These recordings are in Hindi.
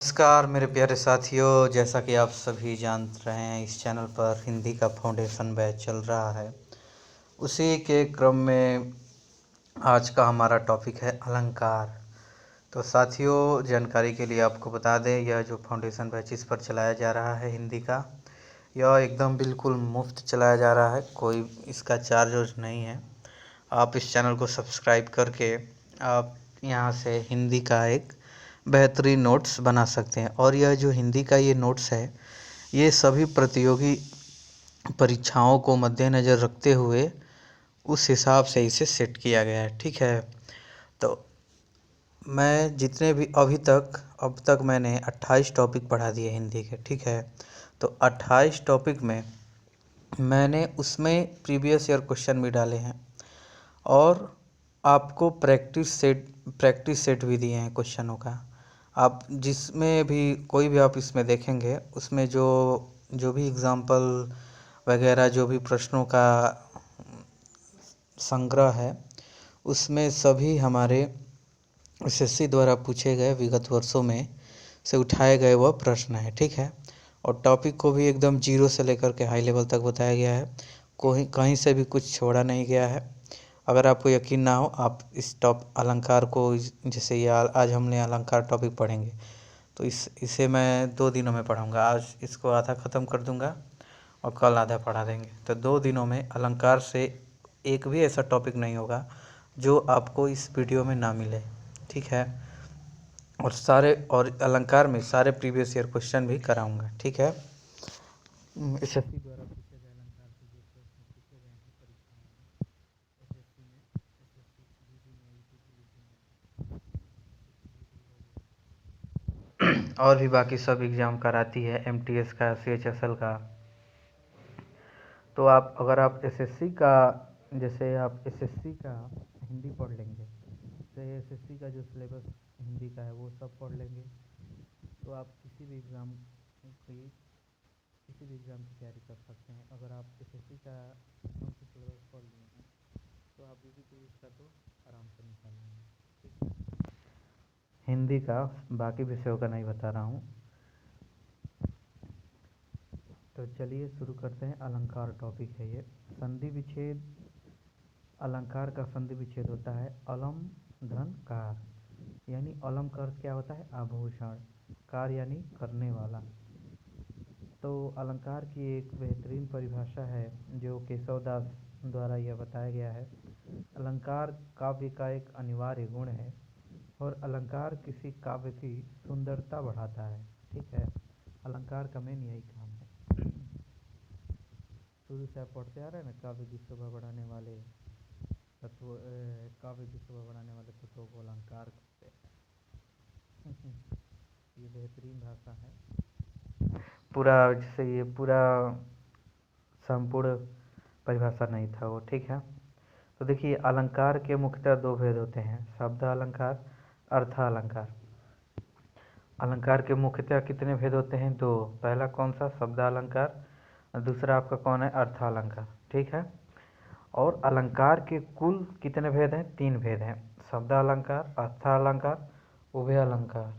नमस्कार मेरे प्यारे साथियों, जैसा कि आप सभी जान रहे हैं इस चैनल पर हिंदी का फाउंडेशन बैच चल रहा है। उसी के क्रम में आज का हमारा टॉपिक है अलंकार। तो साथियों, जानकारी के लिए आपको बता दें, यह जो फाउंडेशन बैच इस पर चलाया जा रहा है हिंदी का, यह एकदम बिल्कुल मुफ्त चलाया जा रहा है। कोई इसका चार्ज नहीं है। आप इस चैनल को सब्सक्राइब करके आप यहाँ से हिंदी का एक बेहतरीन नोट्स बना सकते हैं। और यह जो हिंदी का ये नोट्स है, ये सभी प्रतियोगी परीक्षाओं को मद्देनज़र रखते हुए उस हिसाब से इसे सेट किया गया है। ठीक है, तो मैं जितने भी अब तक मैंने 28 टॉपिक पढ़ा दिए हिंदी के। ठीक है, तो 28 टॉपिक में मैंने उसमें प्रीवियस ईयर क्वेश्चन भी डाले हैं और आपको प्रैक्टिस सेट भी दिए हैं क्वेश्चनों का। आप जिसमें भी कोई भी आप इसमें देखेंगे, उसमें जो जो भी एग्ज़ाम्पल वगैरह, जो भी प्रश्नों का संग्रह है, उसमें सभी हमारे एसएससी द्वारा पूछे गए विगत वर्षों में से उठाए गए वह प्रश्न है। ठीक है, और टॉपिक को भी एकदम जीरो से लेकर के हाई लेवल तक बताया गया है। कोई कहीं से भी कुछ छोड़ा नहीं गया है। अगर आपको यकीन ना हो, आप इस अलंकार को, जैसे ये आज हमने अलंकार टॉपिक पढ़ेंगे, तो इसे मैं 2 दिनों में पढ़ाऊँगा। आज इसको आधा ख़त्म कर दूँगा और कल आधा पढ़ा देंगे। तो 2 दिनों में अलंकार से एक भी ऐसा टॉपिक नहीं होगा जो आपको इस वीडियो में ना मिले। ठीक है, और अलंकार में सारे प्रीवियस ईयर क्वेश्चन भी कराऊंगा। ठीक है, एसएससी द्वारा पूछे गए अलंकार से जो प्रश्न पूछे गए हैं परीक्षाओं में, एसएससी में, एसएससी जीडी में, यूपीपीसीबी में, और भी बाकी सब एग्ज़ाम कराती है, एमटीएस का, सीएचएसएल का। तो आप अगर आप एसएससी का, जैसे आप एसएससी का हिंदी पढ़ लेंगे, तो एसएससी का जो सिलेबस हिंदी का है वो सब पढ़ लेंगे, तो आप किसी भी एग्ज़ाम की तैयारी कर सकते हैं। अगर आप एसएससी का एकदम से सिलेबस पढ़ लिए हैं, तो आप यूपीपीएससी का तो आराम से निकाल लेंगे। ठीक है, हिंदी का बाकी विषयों का नहीं बता रहा हूँ। तो चलिए शुरू करते हैं। अलंकार टॉपिक है ये। संधि विच्छेद। अलंकार का संधि विच्छेद होता है अलम धन कार, यानी अलम का अर्थ क्या होता है? आभूषण, कार यानी करने वाला। तो अलंकार की एक बेहतरीन परिभाषा है जो केशव दास द्वारा यह बताया गया है। अलंकार काव्य का एक अनिवार्य गुण है और अलंकार किसी काव्य की सुंदरता बढ़ाता है। ठीक है, अलंकार का मेन यही काम है। शुरू से आप पढ़ते आ रहे हैं ना, काव्य की शोभा बढ़ाने वाले तत्वों को अलंकार कहते हैं। ये बेहतरीन भाषा है। पूरा जैसे ये पूरा संपूर्ण परिभाषा नहीं था वो। ठीक है, तो देखिए, अलंकार के मुख्यतः 2 भेद होते हैं, शब्द अलंकार, अर्थ अलंकार। अलंकार के मुख्यतः कितने भेद होते हैं? 2। पहला कौन सा? शब्द अलंकार, और दूसरा आपका कौन है? अर्थ अलंकार। ठीक है, और अलंकार के कुल कितने भेद हैं? 3 भेद हैं, शब्द अलंकार, अर्थ अलंकार, उभय अलंकार।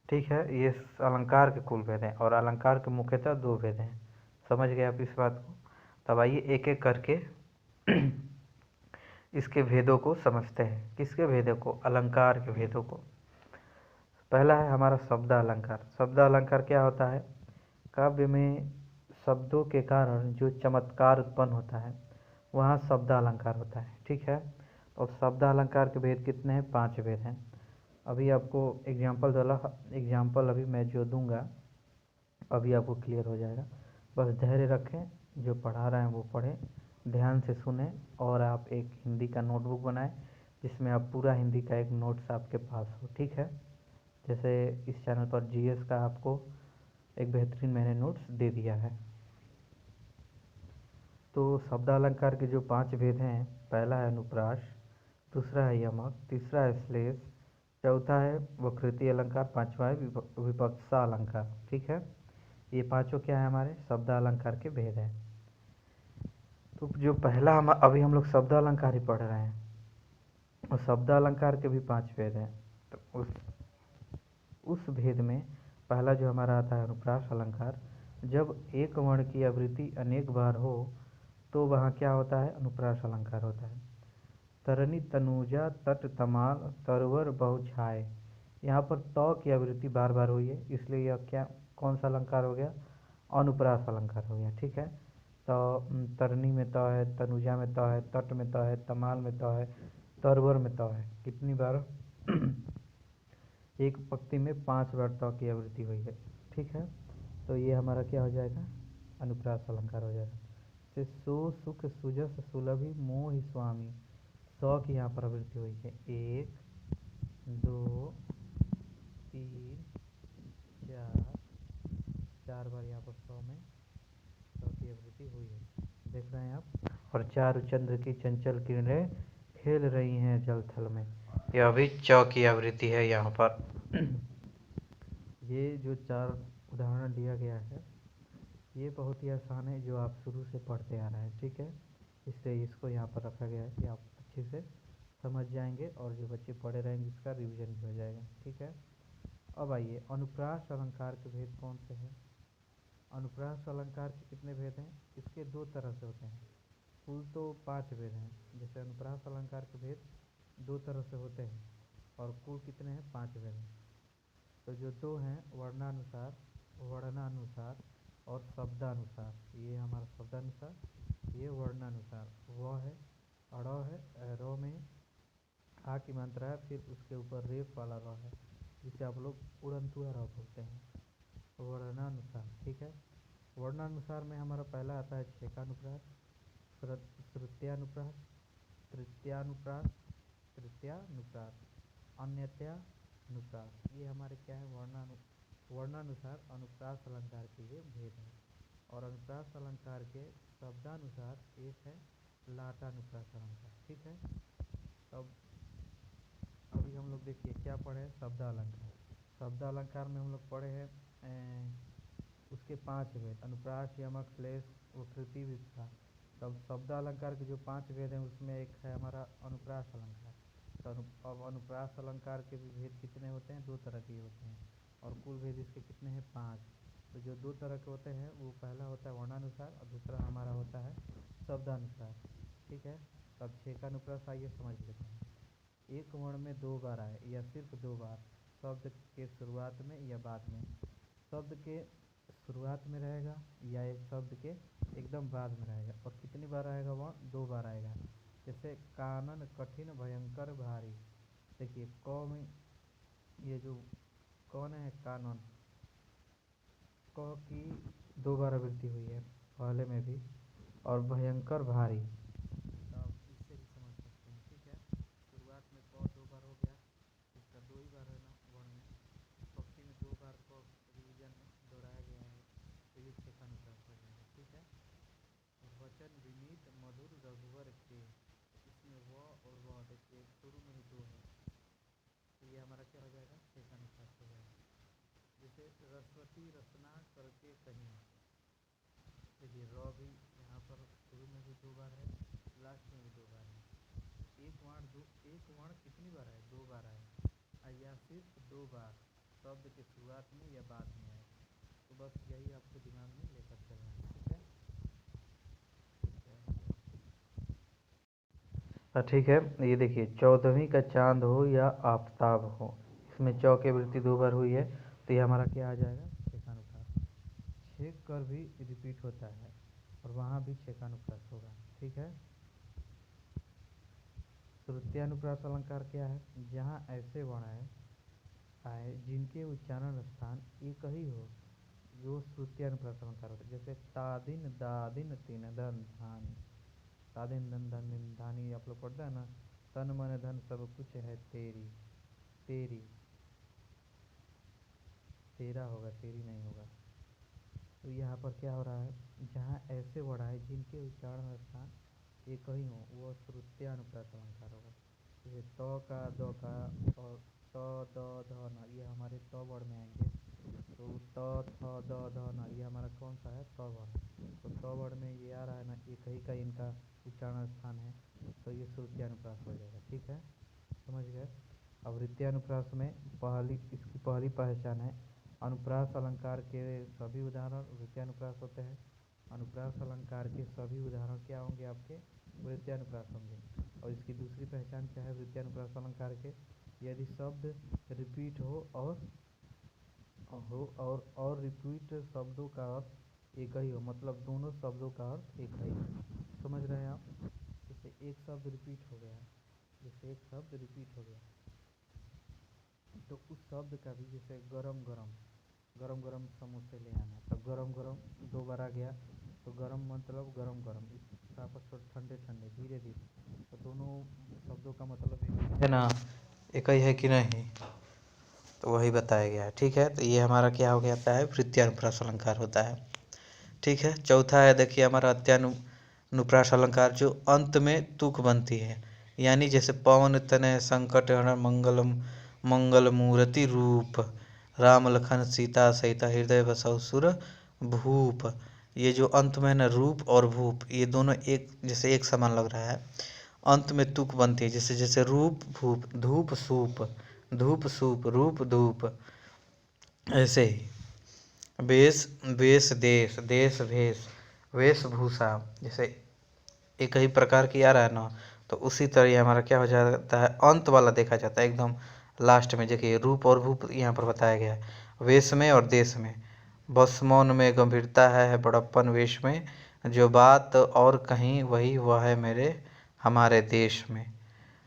ठीक है, ये अलंकार के कुल भेद हैं और अलंकार के मुख्यतः 2 भेद हैं। समझ गए आप इस बात को? तब आइए एक एक करके इसके भेदों को समझते हैं। किसके भेदों को? अलंकार के भेदों को। पहला है हमारा शब्द अलंकार। शब्द अलंकार क्या होता है? काव्य में शब्दों के कारण जो चमत्कार उत्पन्न होता है, वहाँ शब्द अलंकार होता है। ठीक है, और शब्द अलंकार के भेद कितने हैं? 5 भेद हैं। अभी आपको एग्जाम्पल अभी मैं जो दूंगा, अभी आपको क्लियर हो जाएगा। बस धैर्य रखें, जो पढ़ा रहे हैं वो पढ़ें, ध्यान से सुने, और आप एक हिंदी का नोटबुक बनाएं जिसमें आप पूरा हिंदी का एक नोट्स आपके पास हो। ठीक है, जैसे इस चैनल पर जीएस का आपको एक बेहतरीन मैंने नोट्स दे दिया है। तो शब्द अलंकार के जो 5 भेद हैं, पहला है अनुप्रास, दूसरा है यमक, तीसरा है श्लेष, चौथा है वक्कृति अलंकार, पांचवा है विपक्षा अलंकार। ठीक है, ये पांचों क्या है? हमारे शब्द अलंकार के भेद हैं। तो जो पहला अभी हम लोग शब्द अलंकार ही पढ़ रहे हैं, और शब्द अलंकार के भी 5 भेद हैं। तो उस भेद में पहला जो हमारा आता है अनुप्रास अलंकार, जब एक वर्ण की आवृत्ति अनेक बार हो तो वहाँ क्या होता है, अनुप्रास अलंकार होता है। तरनी तनुजा तट तमाल तरवर बहु छाए, यहाँ पर त की आवृत्ति बार बार हुई है, इसलिए यह क्या कौन सा अलंकार हो गया, अनुप्रास अलंकार हो गया। ठीक है, तो तरनी में त है, तनुजा में त है, तट में त है, तमाल में त है, तरवर में त है, कितनी बार एक पंक्ति में 5 बार त की आवृत्ति हुई है। ठीक है, तो ये हमारा क्या हो जाएगा, अनुप्रास अलंकार हो जाएगा। से सो सुख सुजस सुलभि मोहि स्वामी, सौ की यहाँ पर आवृत्ति हुई है, 1 2 3 4 बार यहाँ पर सौ में सौ की आवृत्ति हुई है, देख रहे हैं आप। और चारु चंद्र की चंचल किरणें खेल रही हैं जल थल में, यह भी च की आवृत्ति है यहाँ पर। ये जो 4 उदाहरण दिया गया है ये बहुत ही आसान है, जो आप शुरू से पढ़ते आ रहे हैं। ठीक है, इसलिए इसको यहाँ पर रखा गया है कि आप अच्छे से समझ जाएंगे और जो बच्चे पढ़े रहेंगे इसका रिवीजन भी हो जाएगा। ठीक है, अब आइए अनुप्रास अलंकार के भेद कौन से हैं। अनुप्रास अलंकार के कितने भेद हैं, इसके 2 तरह से होते हैं, कुल तो 5 भेद हैं। जैसे अनुप्रास अलंकार के भेद 2 तरह से होते हैं और कुल कितने हैं, 5 भेद हैं। तो जो 2 हैं, वर्णानुसार, वर्णानुसार और शब्दानुसार, ये हमारा शब्दानुसार, ये वर्णानुसार। वह है, अड़ है, रो में आ की मात्रा है, फिर उसके ऊपर रेफ वाला र है, जिसे आप लोग उड़नतुआ र बोलते हैं, वर्णानुसार। ठीक है, वर्णानुसार में हमारा पहला आता है छेकानुप्रास, श्रुत्यानुप्रास, तृतीयानुप्रास, तृतीयानुप्रास, अन्यत्यानुप्रास। ये हमारे क्या है, वर्णानुसार अनुप्रास अलंकार के ये भेद हैं। और अनुप्रास अलंकार के शब्दानुसार एक है लाटानुप्रास अलंकार। ठीक है, तब अभी हम लोग देखिए क्या पढ़े, शब्दालंकार। शब्दालंकार में हम लोग पढ़े हैं उसके 5 भेद, अनुप्रास, यमक, श्लेष, वकृति, विग्रह। तब शब्दालंकार के जो 5 भेद हैं उसमें एक है हमारा अनुप्रास अलंकार। तो अब अनुप्रास अलंकार के भी भेद कितने होते हैं, 2 तरह के होते हैं, और कुल भेद इसके कितने हैं, 5। तो जो 2 तरह के होते हैं वो पहला होता है वर्णानुसार और दूसरा हमारा होता है शब्दानुसार। ठीक है, तब छेकानुप्रास आइए समझ लेते हैं। एक वर्ण में 2 बार आए या सिर्फ 2 बार, शब्द के शुरुआत में या बाद में, शब्द के शुरुआत में रहेगा या एक शब्द के एकदम बाद में रहेगा, और कितनी बार आएगा, वह 2 बार आएगा। जैसे कानन कठिन भयंकर भारी, देखिए क में ये जो कौन है, कानन, क की 2 बार आवृत्ति हुई है पहले में भी, और भयंकर भारी, तब इससे भी समझ सकते हैं। ठीक है, शुरुआत में क 2 बार हो गया, इसका 2 ही बार है ना वर्ण में, पक्ति में 2 बार क रिवीजन में दोहराया गया है, तो ये छेकानुप्रास हो जाएगा। ठीक है, वचन विनीत मधुर रघुवर के, इसमें व और व देखिए शुरू में ही 2 है, तो ये हमारा क्या हो जाएगा, छेकानुप्रास हो जाएगा। जैसे रसवती रसना करके कहीं, देखिए र भी यहाँ पर शुरू में भी 2 बार है, लास्ट में भी 2 बार है। एक वर्ण कितनी बार है, 2 बार है, या सिर्फ 2 बार शब्द के शुरुआत में या बाद में है, तो बस यही आपको दिमाग में लेकर चलना है। ठीक है, ये देखिए 14वीं का चांद हो या आफताब हो, इसमें चौ की आवृत्ति 2 बार हुई है, तो ये हमारा क्या आ जाएगा, छेकानुप्रास। छेक कर भी रिपीट होता है और वहाँ भी छेकानुप्रास होगा। ठीक है, श्रुत्यानुप्रास अलंकार क्या है, जहाँ ऐसे वर्ण आए जिनके उच्चारण स्थान एक ही हो, जो श्रुत्यानुप्रास अलंकार होता है। जैसे तादिन दादिन तीन धन धानी, तादिन धन धन धानी आप लोग पढ़ते हैं ना, तन मन धन सब कुछ है तेरी, तेरी, तेरा होगा, तेरी नहीं होगा। तो यहाँ पर क्या हो रहा है, जहाँ ऐसे वर्ण आए जिनके उच्चारण स्थान एक ही हो, वो श्रुत्यानुप्रास अलंकार होगा। जैसे त का द का और त द ध न, ये हमारे त वर्ण में आएंगे, तो त थ द ध न ये हमारा कौन सा है, त वर्ण। तो त वर्ण में ये आ रहा है ना, एक ही का इनका उच्चारण स्थान है, तो ये श्रुत्यानुप्रास हो जाएगा। ठीक है, समझ गए। अब वृत्यानुप्रास में इसकी पहली पहचान है, अनुप्रास अलंकार के सभी उदाहरण वृत्यानुप्रास होते हैं। अनुप्रास अलंकार के सभी उदाहरण क्या होंगे? आपके वृत्यानुप्रास होंगे। और इसकी दूसरी पहचान क्या है वृत्यानुप्रास अलंकार के? यदि शब्द रिपीट हो और रिपीट शब्दों का अर्थ एक ही हो, मतलब दोनों शब्दों का अर्थ एक ही हो। समझ रहे हैं आप? जैसे एक शब्द रिपीट हो गया, तो उस शब्द का भी, जैसे गरम गरम समोसे ले आना, तो गरम गरम दो बार आ गया, तो गरम मतलब गरम इसका आपस में ठंडे धीरे धीरे, तो दोनों शब्दों का मतलब एक है ना, एक ही है कि नहीं, तो वही बताया गया है। ठीक है, तो ये हमारा क्या हो जाता है? वृत्यानुप्रास अलंकार होता है। ठीक है, चौथा है देखिए हमारा अत्यानुप्रास अलंकार, जो अंत में तुक बनती है, यानी जैसे पवन तनय संकट हरण मंगल मूर्ति रूप, राम लखन सीता सहिता हृदय बसौ सुर भूप। ये जो अंत में ना रूप और भूप, ये दोनों एक जैसे एक समान लग रहा है, अंत में तुक बनती है, जैसे जैसे रूप भूप, धूप सूप रूप धूप, ऐसे ही वेश वेश देश भेष वेशभूषा, जैसे एक ही प्रकार की आ रहा है ना, तो उसी तरह ये हमारा क्या हो जाता है? अंत वाला देखा जाता है एकदम लास्ट में। देखिए रूप और भूप यहाँ पर बताया गया है, वेश में और देश में। बस मौन में गंभीरता है बड़प्पन वेश में, जो बात और कहीं वही वह है मेरे हमारे देश में।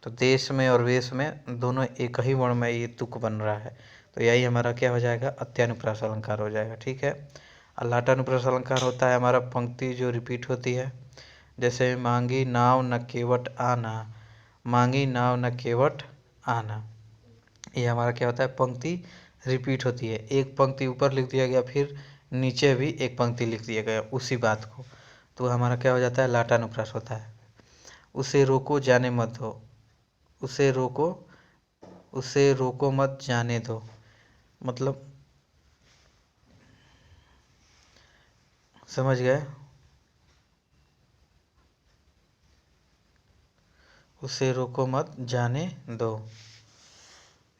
तो देश में और वेश में दोनों एक ही वर्ण में ये तुक बन रहा है, तो यही हमारा क्या हो जाएगा? अत्यानुप्रास अलंकार हो जाएगा। ठीक है, अल्लाटानुप्रास अलंकार होता है हमारा पंक्ति जो रिपीट होती है, जैसे मांगी नाव न केवट आना, मांगी नाव न केवट आना, ये हमारा क्या होता है? पंक्ति रिपीट होती है, एक पंक्ति ऊपर लिख दिया गया, फिर नीचे भी एक पंक्ति लिख दिया गया उसी बात को, तो हमारा क्या हो जाता है? लाटानुप्रास होता है। उसे रोको जाने मत दो, उसे रोको मत जाने दो, मतलब समझ गए? उसे रोको मत जाने दो,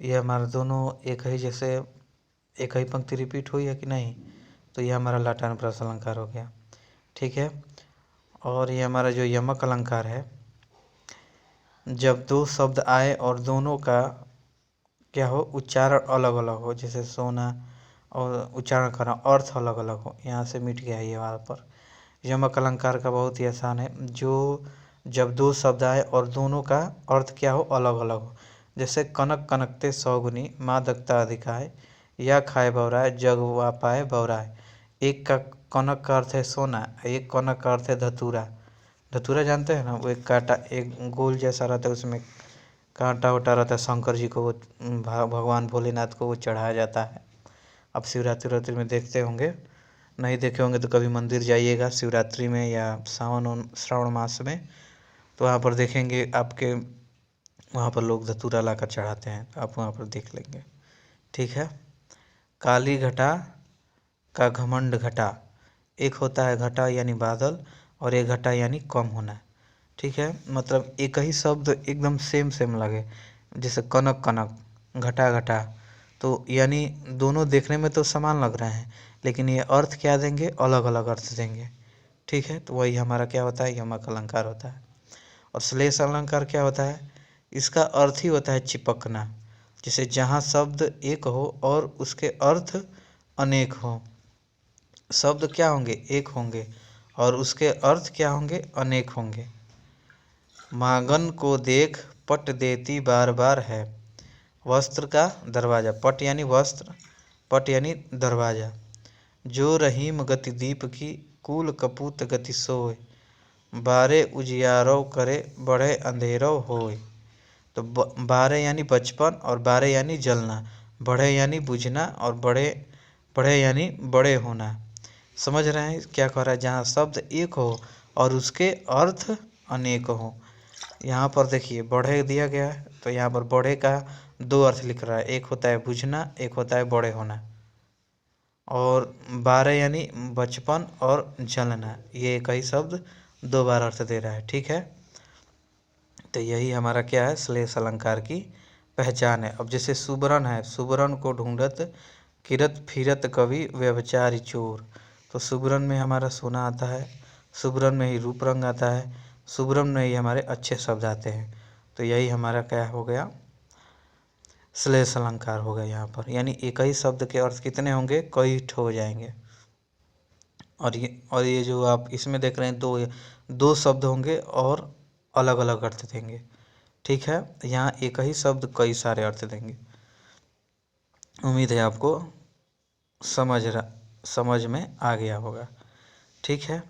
ये हमारा दोनों एक ही, जैसे एक ही पंक्ति रिपीट हुई है कि नहीं, तो ये हमारा लाटानुप्रास अलंकार हो गया। ठीक है, और ये हमारा जो यमक अलंकार है, जब दो शब्द आए और दोनों का क्या हो? उच्चारण अलग अलग हो, जैसे सोना और उच्चारण करना अर्थ अलग अलग हो, यहाँ से मिट गया ये वहाँ पर। यमक अलंकार का बहुत ही आसान है, जो जब दो शब्द आए और दोनों का अर्थ क्या हो? अलग अलग हो, जैसे कनक कनकते सौगुनी मादकता अधिकाय, या खाए बौराए जग वा पाए बौराए। एक का कनक का अर्थ है सोना, एक कनक का अर्थ है धतूरा। धतूरा जानते हैं ना, वो एक कांटा, एक गोल जैसा रहता है, उसमें कांटा उटा रहता है, शंकर जी को वो भगवान भोलेनाथ को वो चढ़ाया जाता है। अब शिवरात्रि में देखते होंगे, नहीं देखे होंगे तो कभी मंदिर जाइएगा शिवरात्रि में या श्रावण मास में, तो वहाँ पर देखेंगे आपके, वहाँ पर लोग धतूरा लाकर चढ़ाते हैं, तो आप वहाँ पर देख लेंगे। ठीक है, काली घटा का घमंड घटा, एक होता है घटा यानी बादल, और एक घटा यानी कम होना। ठीक है, मतलब एक ही शब्द एकदम सेम लगे, जैसे कनक कनक घटा घटा, तो यानी दोनों देखने में तो समान लग रहे हैं, लेकिन ये अर्थ क्या देंगे? अलग अलग अर्थ देंगे। ठीक है, तो वही हमारा क्या होता है? यमक अलंकार होता है। और श्लेष अलंकार क्या होता है? इसका अर्थ ही होता है चिपकना, जैसे जहाँ शब्द एक हो और उसके अर्थ अनेक हो। शब्द क्या होंगे? एक होंगे, और उसके अर्थ क्या होंगे? अनेक होंगे। मांगन को देख पट देती बार बार है, वस्त्र का दरवाजा, पट यानी वस्त्र, पट यानी दरवाजा। जो रहीम गति दीप की, कुल कपूत गति सोय, बारे उजियारो करे बढ़े अंधेरो होय। तो बारे यानी बचपन, और बारे यानी जलना, बढ़े यानी बुझना, और बढ़े यानी बड़े होना। समझ रहे हैं क्या कह रहा है? जहाँ शब्द एक हो और उसके अर्थ अनेक हो। यहाँ पर देखिए बढ़े दिया गया है, तो यहाँ पर बढ़े का दो अर्थ लिख रहा है, एक होता है बुझना, एक होता है बड़े होना। और बारह यानी बचपन और जलना, ये एक ही शब्द दो बार अर्थ दे रहा है। ठीक है, तो यही हमारा क्या है? श्लेष अलंकार की पहचान है। अब जैसे सुबरन है, सुबरन को ढूंढत किरत फिरत कवि व्यभिचारी चोर। तो सुबरन में हमारा सोना आता है, सुबरन में ही रूप रंग आता है, सुबरन में ही हमारे अच्छे शब्द आते हैं। तो यही हमारा क्या हो गया, श्लेष अलंकार हो गया यहाँ पर। यानी एक ही शब्द के अर्थ कितने होंगे, कई ठो हो जाएंगे। और ये जो आप इसमें देख रहे हैं, दो शब्द होंगे और अलग अलग अर्थ देंगे। ठीक है, यहाँ एक ही शब्द कई सारे अर्थ देंगे। उम्मीद है आपको समझ में आ गया होगा। ठीक है,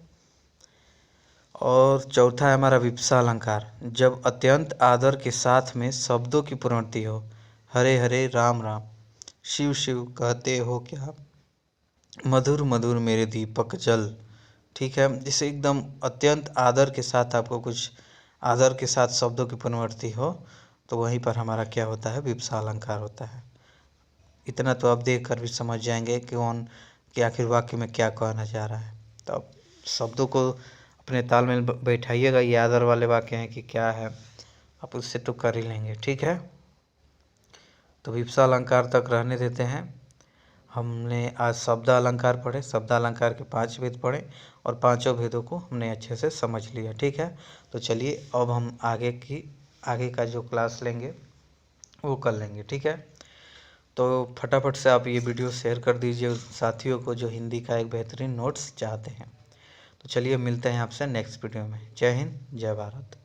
और चौथा है हमारा विप्सा अलंकार। जब अत्यंत आदर के साथ में शब्दों की पुनर्वृत्ति हो, हरे हरे राम राम, शिव शिव कहते हो क्या, मधुर मधुर मेरे दीपक जल। ठीक है, जिसे एकदम अत्यंत आदर के साथ आपको कुछ आदर के साथ शब्दों की पुनर्वृत्ति हो, तो वहीं पर हमारा क्या होता है, विप्सा अलंकार होता है। इतना तो आप देख कर भी समझ जाएंगे कि आखिर वाक्य में क्या कहना चाह रहा है। तो आप शब्दों को अपने तालमेल बैठाइएगा। ये आदर वाले वाक्य हैं कि क्या है, आप उससे तो कर ही लेंगे। ठीक है, तो विप्सा अलंकार तक रहने देते हैं। हमने आज शब्द अलंकार पढ़े, शब्द अलंकार के 5 भेद पढ़े और पांचों भेदों को हमने अच्छे से समझ लिया। ठीक है, तो चलिए अब हम आगे का जो क्लास लेंगे वो कर लेंगे। ठीक है, तो फटाफट से आप ये वीडियो शेयर कर दीजिए उस साथियों को जो हिंदी का एक बेहतरीन नोट्स चाहते हैं। तो चलिए मिलते हैं आपसे नेक्स्ट वीडियो में। जय हिंद, जय भारत।